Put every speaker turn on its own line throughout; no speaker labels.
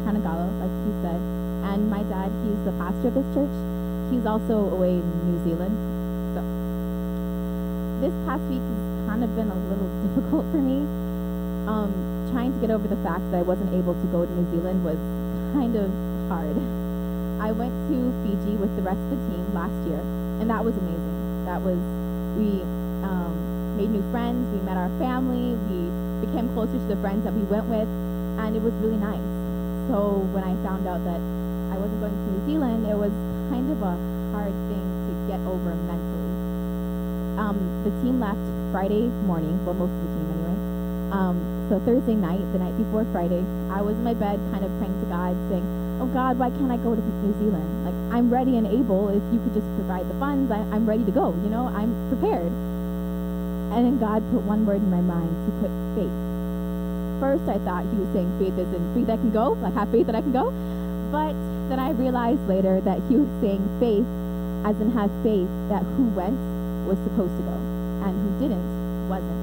Shekinah, Qalo, like he said. And my dad, he's the pastor of this church. He's also away in New Zealand. So this past week has kind of been a little difficult for me. Trying to get over the fact that I wasn't able to go to New Zealand was kind of hard. I went to Fiji with the rest of the team last year, and that was amazing. We made new friends, we met our family, we became closer to the friends that we went with, and it was really nice. So when I found out that I wasn't going to New Zealand, it was kind of a hard thing to get over mentally. The team left Friday morning, well, most of the team anyway. So Thursday night, the night before Friday, I was in my bed kind of praying to God, saying, oh God, why can't I go to New Zealand? Like, I'm ready and able. If you could just provide the funds, I'm ready to go, I'm prepared. And then God put one word in my mind. He put faith. First, I thought he was saying faith as in faith that I can go, like have faith that I can go. But then I realized later that he was saying faith as in have faith that who went was supposed to go and who didn't wasn't.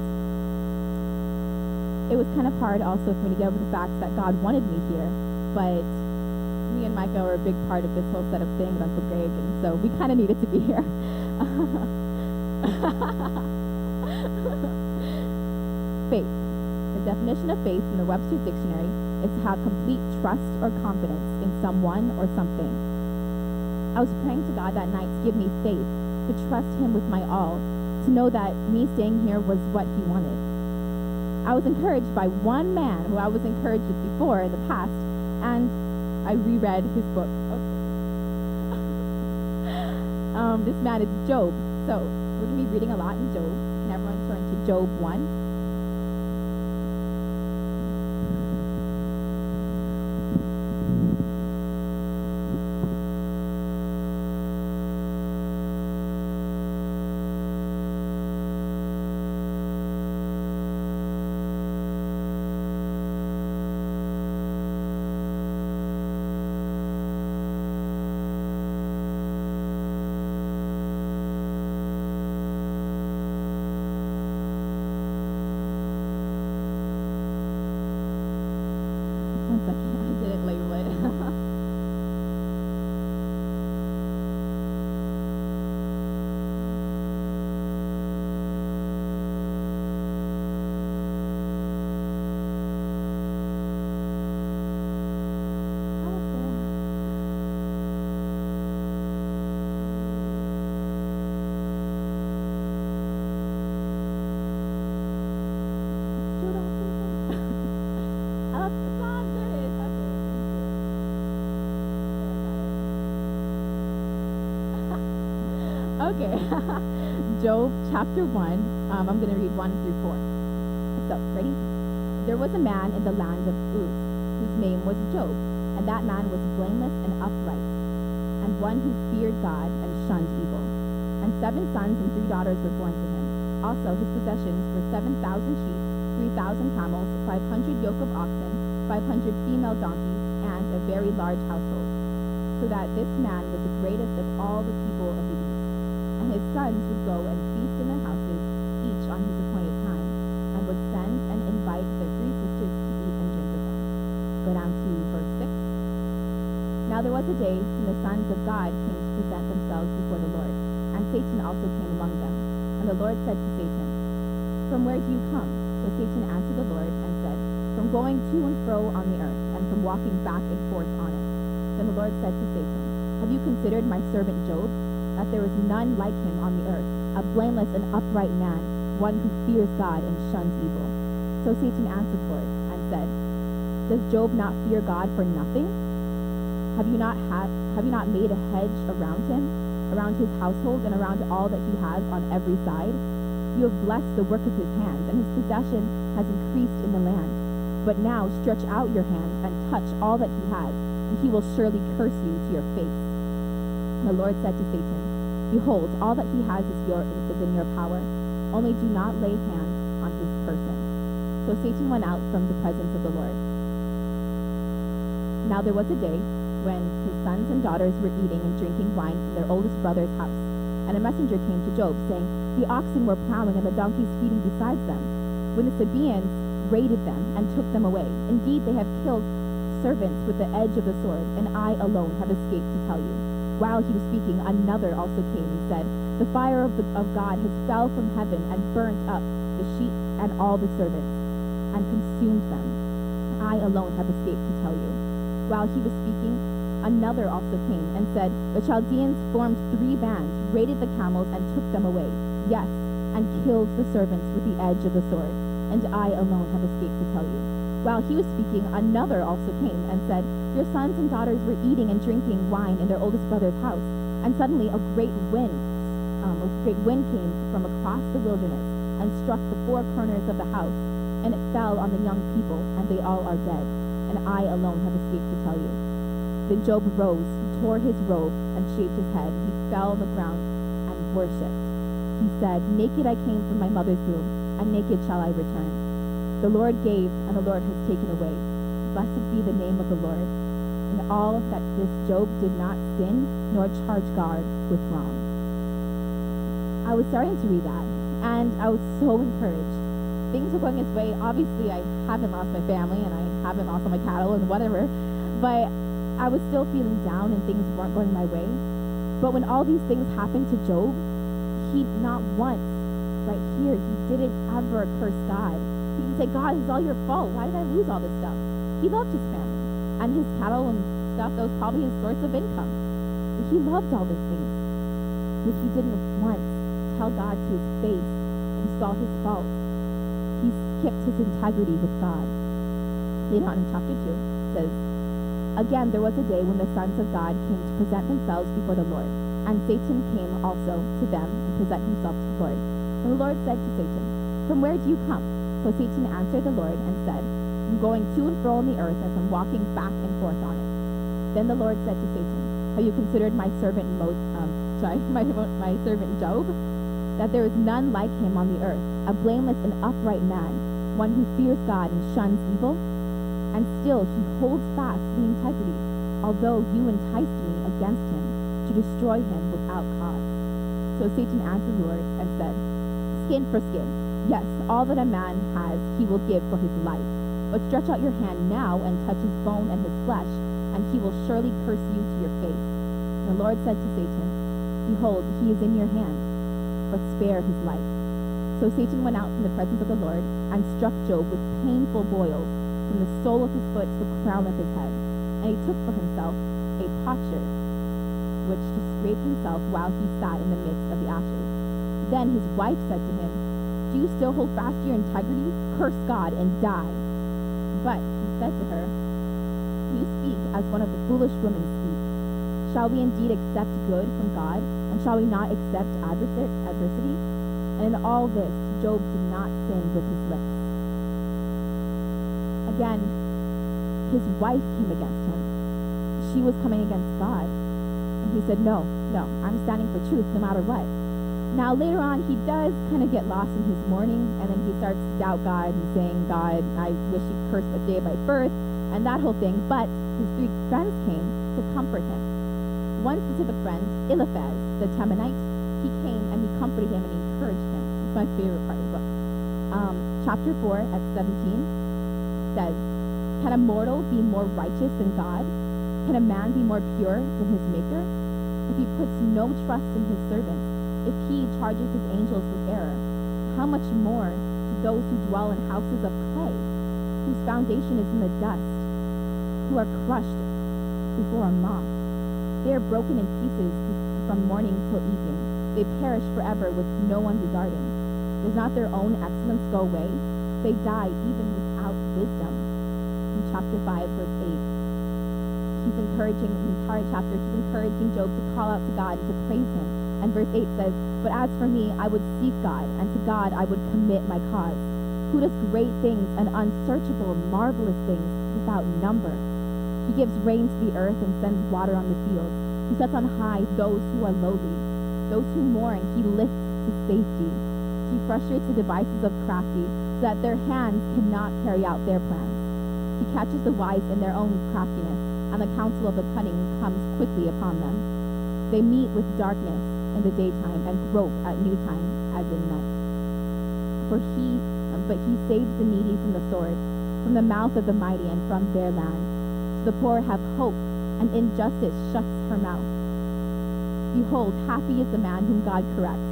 It was kind of hard also for me to get over the fact that God wanted me here, but me and Micah were a big part of this whole set of things, Uncle Greg, and so we kind of needed to be here. Faith. The definition of faith in the Webster's Dictionary is to have complete trust or confidence in someone or something. I was praying to God that night to give me faith, to trust him with my all, to know that me staying here was what he wanted. I was encouraged by one man who I was encouraged with before in the past, and I reread his book. This man is Job. So we're going to be reading a lot in Job. Can everyone turn to Job 1? Okay, Job chapter 1, I'm going to read 1 through 4. So, ready? There was a man in the land of Uz, whose name was Job, and that man was blameless and upright, and one who feared God and shunned evil. And 7 sons and 3 daughters were born to him. Also, his possessions were 7,000 sheep, 3,000 camels, 500 yoke of oxen, 500 female donkeys, and a very large household, so that this man was the greatest of all the people of the east. And his sons would go and feast in their houses, each on his appointed time, and would send and invite their 3 sisters to eat and drink with them. Go down to verse 6. Now there was a day when the sons of God came to present themselves before the Lord, and Satan also came among them. And the Lord said to Satan, from where do you come? So Satan answered the Lord and said, from going to and fro on the earth, and from walking back and forth on it. Then the Lord said to Satan, have you considered my servant Job, that there is none like him on the earth, a blameless and upright man, one who fears God and shuns evil? So Satan answered the Lord and said, does Job not fear God for nothing? Have you not made a hedge around him, around his household, and around all that he has on every side? You have blessed the work of his hands, and his possession has increased in the land. But now stretch out your hands and touch all that he has, and he will surely curse you to your face. And the Lord said to Satan, behold, all that he has is in your power. Only do not lay hands on his person. So Satan went out from the presence of the Lord. Now there was a day when his sons and daughters were eating and drinking wine in their oldest brother's house. And a messenger came to Job, saying, the oxen were plowing and the donkeys feeding beside them, when the Sabaeans raided them and took them away. Indeed, they have killed servants with the edge of the sword, and I alone have escaped to tell you." While he was speaking, another also came and said, "The fire of God has fell from heaven and burnt up the sheep and all the servants, and consumed them. I alone have escaped to tell you." While he was speaking, another also came and said, "The Chaldeans formed 3 bands, raided the camels, and took them away. Yes, and killed the servants with the edge of the sword, and I alone have escaped to tell you." While he was speaking, another also came and said, "Your sons and daughters were eating and drinking wine in their oldest brother's house, and suddenly a great wind came from across the wilderness and struck the 4 corners of the house, and it fell on the young people, and they all are dead, and I alone have escaped to tell you." Then Job rose, tore his robe, and shaved his head. He fell on the ground and worshipped. He said, "Naked I came from my mother's womb, and naked shall I return. The Lord gave, and the Lord has taken away. Blessed be the name of the Lord." And all that this Job did not sin, nor charge God with wrong. I was starting to read that, and I was so encouraged. Things were going his way. Obviously, I haven't lost my family, and I haven't lost all my cattle and whatever, but I was still feeling down, and things weren't going my way. But when all these things happened to Job, he not once, right here, he didn't ever curse God. He didn't say, "God, it's all your fault. Why did I lose all this stuff?" He loved his family, and his cattle and stuff, that was probably his source of income. He loved all these things, but he didn't once tell God to his face and saw his fault. He kept his integrity with God. Later on in chapter 2, it says, "Again, there was a day when the sons of God came to present themselves before the Lord, and Satan came also to them and present himself to the Lord. And the Lord said to Satan, 'From where do you come?' So Satan answered the Lord and said, 'From going to and fro on the earth, and from walking back and forth on it.' Then the Lord said to Satan, 'Have you considered my servant my servant Job? That there is none like him on the earth, a blameless and upright man, one who fears God and shuns evil? And still he holds fast the integrity, although you enticed me against him to destroy him without cause.' So Satan answered the Lord and said, 'Skin for skin. Yes, all that a man has he will give for his life. But stretch out your hand now and touch his bone and his flesh, and he will surely curse you to your face.' And the Lord said to Satan, 'Behold, he is in your hand, but spare his life.' So Satan went out from the presence of the Lord and struck Job with painful boils from the sole of his foot to the crown of his head. And he took for himself a potsherd, which to scrape himself while he sat in the midst of the ashes. Then his wife said to him, 'Do you still hold fast to your integrity? Curse God and die.' But he said to her, 'You speak as one of the foolish women speak. Shall we indeed accept good from God, and shall we not accept adversity?' And in all this, Job did not sin with his lips." Again, his wife came against him. She was coming against God. And he said, no, I'm standing for truth no matter what. Now, later on, he does kind of get lost in his mourning, and then he starts to doubt God and saying, "God, I wish you cursed the day of my birth," and that whole thing. But his 3 friends came to comfort him. One specific friend, Eliphaz, the Temanite, he came and he comforted him and he encouraged him. It's my favorite part of the book. Chapter 4 at 17 says, "Can a mortal be more righteous than God? Can a man be more pure than his maker? If he puts no trust in his servants, if he charges his angels with error, how much more to those who dwell in houses of clay, whose foundation is in the dust, who are crushed before a moth? They are broken in pieces from morning till evening. They perish forever with no one regarding. Does not their own excellence go away? They die even without wisdom." In chapter 5, verse 8, he's encouraging, in the entire chapter, he's encouraging Job to call out to God and to praise him. And verse 8 says, "But as for me, I would seek God, and to God I would commit my cause, who does great things and unsearchable, marvelous things without number. He gives rain to the earth and sends water on the fields. He sets on high those who are lowly. Those who mourn he lifts to safety. He frustrates the devices of crafty, so that their hands cannot carry out their plans. He catches the wise in their own craftiness, and the counsel of the cunning comes quickly upon them. They meet with darkness in the daytime and grope at noontime as in night. But he saves the needy from the sword, from the mouth of the mighty and from their land. The poor have hope, and injustice shuts her mouth. Behold, happy is the man whom God corrects.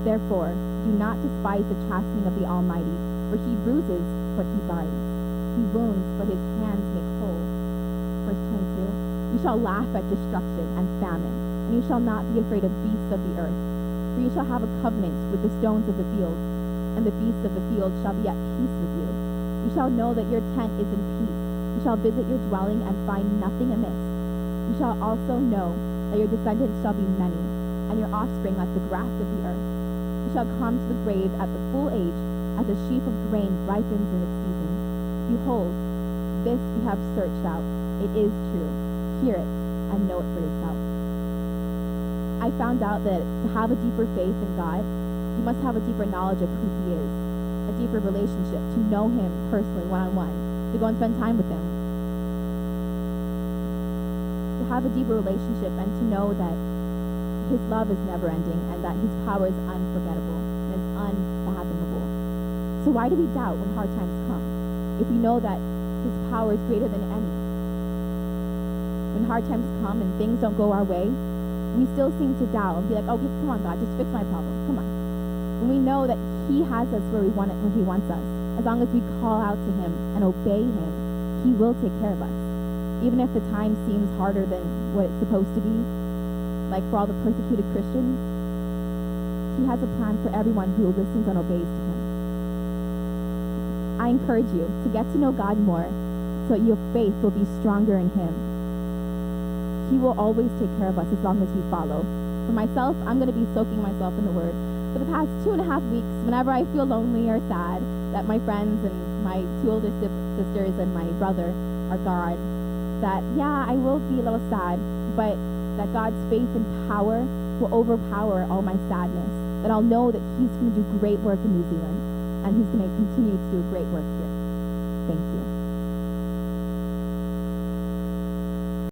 Therefore, do not despise the chastening of the Almighty, for he bruises, but he binds. He wounds, but his hands make whole. Verse 22. You shall laugh at destruction and famine, and you shall not be afraid of beasts of the earth. For you shall have a covenant with the stones of the field, and the beasts of the field shall be at peace with you. You shall know that your tent is in peace. You shall visit your dwelling and find nothing amiss. You shall also know that your descendants shall be many, and your offspring like the grass of the earth. You shall come to the grave at the full age, as a sheaf of grain ripens in its season. Behold, this you have searched out. It is true. Hear it, and know it for yourself. I found out that to have a deeper faith in God, you must have a deeper knowledge of who he is, a deeper relationship, to know him personally, one-on-one, to go and spend time with him. To have a deeper relationship and to know that his love is never-ending and that his power is unforgettable and is unfathomable. So why do we doubt when hard times come, if we know that his power is greater than any? When hard times come and things don't go our way, we still seem to doubt and be like, okay, come on, God, just fix my problem. Come on. When we know that he has us where he wants us, as long as we call out to him and obey him, he will take care of us. Even if the time seems harder than what it's supposed to be, like for all the persecuted Christians, he has a plan for everyone who listens and obeys to him. I encourage you to get to know God more so that your faith will be stronger in him. He will always take care of us as long as we follow. For myself, I'm going to be soaking myself in the Word. For the past 2.5 weeks, whenever I feel lonely or sad that my friends and my 2 older sisters and my brother are gone, that, yeah, I will be a little sad, but that God's faith and power will overpower all my sadness, that I'll know that he's going to do great work in New Zealand, and he's going to continue to do a great work here. Thank you.